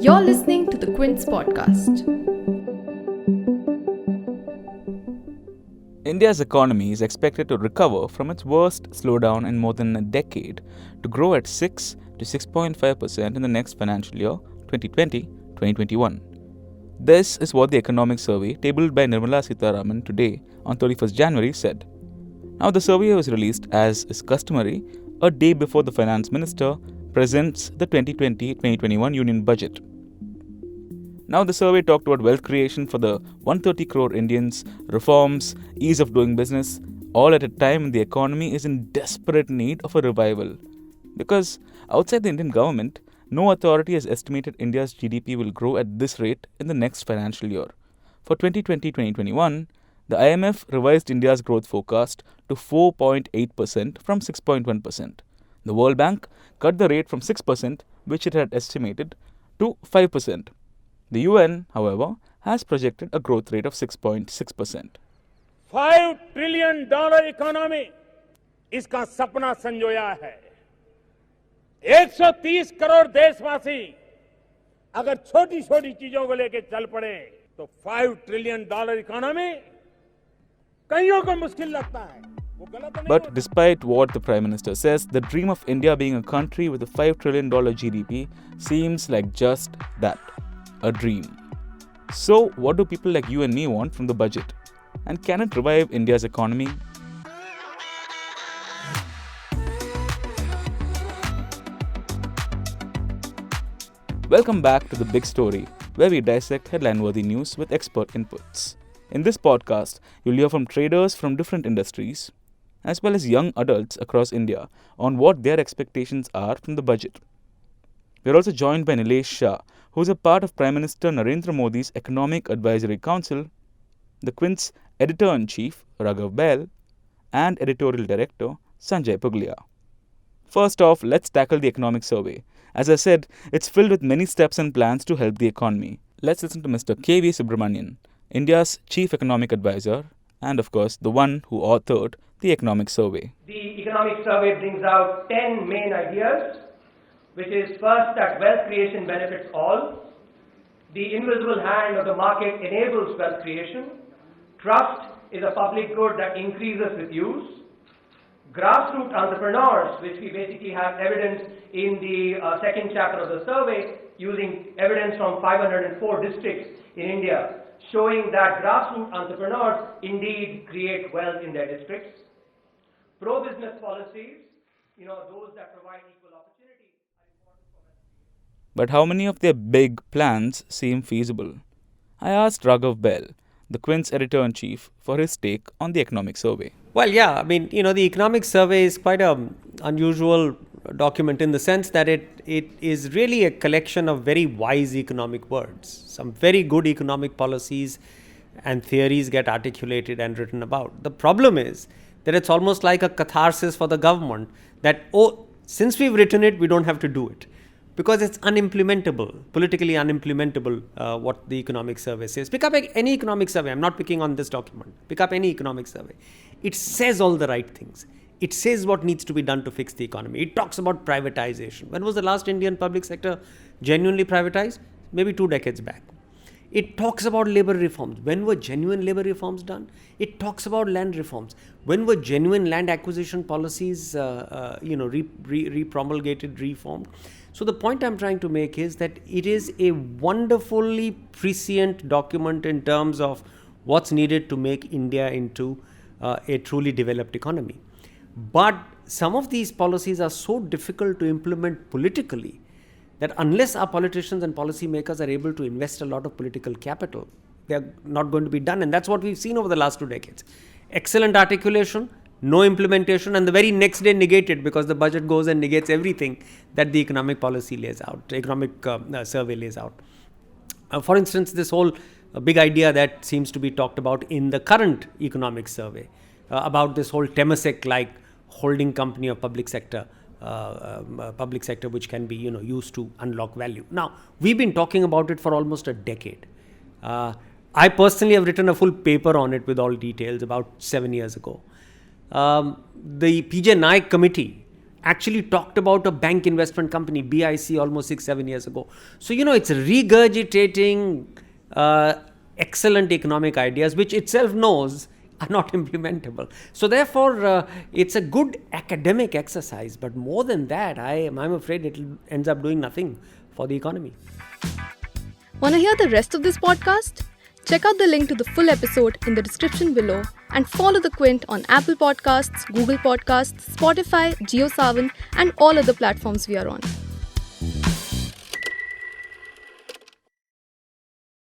You're listening to the Quint's podcast. India's economy is expected to recover from its worst slowdown in more than a decade to grow at 6 to 6.5% in the next financial year, 2020-2021. This is what the economic survey tabled by Nirmala Sitharaman today on 31st January said. Now, the survey was released, as is customary, a day before the finance minister presents the 2020-2021 union budget. Now, the survey talked about wealth creation for the 130 crore Indians, reforms, ease of doing business, all at a time when the economy is in desperate need of a revival. Because outside the Indian government, no authority has estimated India's GDP will grow at this rate in the next financial year. For 2020-2021, the IMF revised India's growth forecast to 4.8% from 6.1%. The World Bank cut the rate from 6%, which it had estimated, to 5%. The UN, however, has projected a growth rate of 6.6%. $5 trillion economy इसका सपना संजोया है। 130 करोड़ देशवासी अगर छोटी छोटी चीजों को लेकर चल पड़े तो $5 ट्रिलियन इकोनॉमी कईयों को मुश्किल लगता है। But despite what the Prime Minister says, the dream of India being a country with a $5 trillion GDP seems like just that, a dream. So, what do people like you and me want from the budget? And can it revive India's economy? Welcome back to The Big Story, where we dissect headline-worthy news with expert inputs. In this podcast, you'll hear from traders from different industries, as well as young adults across India, on what their expectations are from the budget. We're also joined by Nilesh Shah, who's a part of Prime Minister Narendra Modi's Economic Advisory Council, the Quint's Editor-in-Chief Raghav Bahl, and Editorial Director Sanjay Puglia. First off, let's tackle the economic survey. As I said, it's filled with many steps and plans to help the economy. Let's listen to Mr. K.V. Subramanian, India's Chief Economic Advisor, and of course, the one who authored the economic survey. The economic survey brings out 10 main ideas, which is first that wealth creation benefits all. The invisible hand of the market enables wealth creation. Trust is a public good that increases with use. Grassroots entrepreneurs, which we basically have evidence in the second chapter of the survey, using evidence from 504 districts in India, showing that grassroots entrepreneurs indeed create wealth in their districts. Pro-business policies, those that provide equal opportunity, are important for wealth. But how many of their big plans seem feasible? I asked Raghav Bahl, the Quint's Editor-in-Chief, for his take on the economic survey. Well, yeah, the economic survey is quite an unusual document in the sense that it is really a collection of very wise economic words. Some very good economic policies and theories get articulated and written about. The problem is that it's almost like a catharsis for the government that, since we've written it, we don't have to do it. Because it's unimplementable, politically unimplementable, what the economic survey says. Pick up any economic survey. I'm not picking on this document. Pick up any economic survey. It says all the right things. It says what needs to be done to fix the economy. It talks about privatization. When was the last Indian public sector genuinely privatized? Maybe 2 decades back. It talks about labor reforms. When were genuine labor reforms done? It talks about land reforms. When were genuine land acquisition policies, re-promulgated, reformed? So the point I'm trying to make is that it is a wonderfully prescient document in terms of what's needed to make India into a truly developed economy. But some of these policies are so difficult to implement politically that unless our politicians and policymakers are able to invest a lot of political capital, they are not going to be done. And that's what we've seen over the last 2 decades. Excellent articulation, no implementation, and the very next day negated because the budget goes and negates everything that the economic policy lays out, economic survey lays out. For instance, this whole big idea that seems to be talked about in the current economic survey about this whole Temasek-like holding company of public sector which can be used to unlock value. Now, we've been talking about it for almost a decade. I personally have written a full paper on it with all details about 7 years ago. The PJ Naik committee actually talked about a bank investment company, BIC, almost 6-7 years ago. So, it's regurgitating excellent economic ideas, which itself knows are not implementable. So therefore, it's a good academic exercise. But more than that, I'm afraid it ends up doing nothing for the economy. Want to hear the rest of this podcast? Check out the link to the full episode in the description below and follow the Quint on Apple Podcasts, Google Podcasts, Spotify, JioSaavn and all other platforms we are on.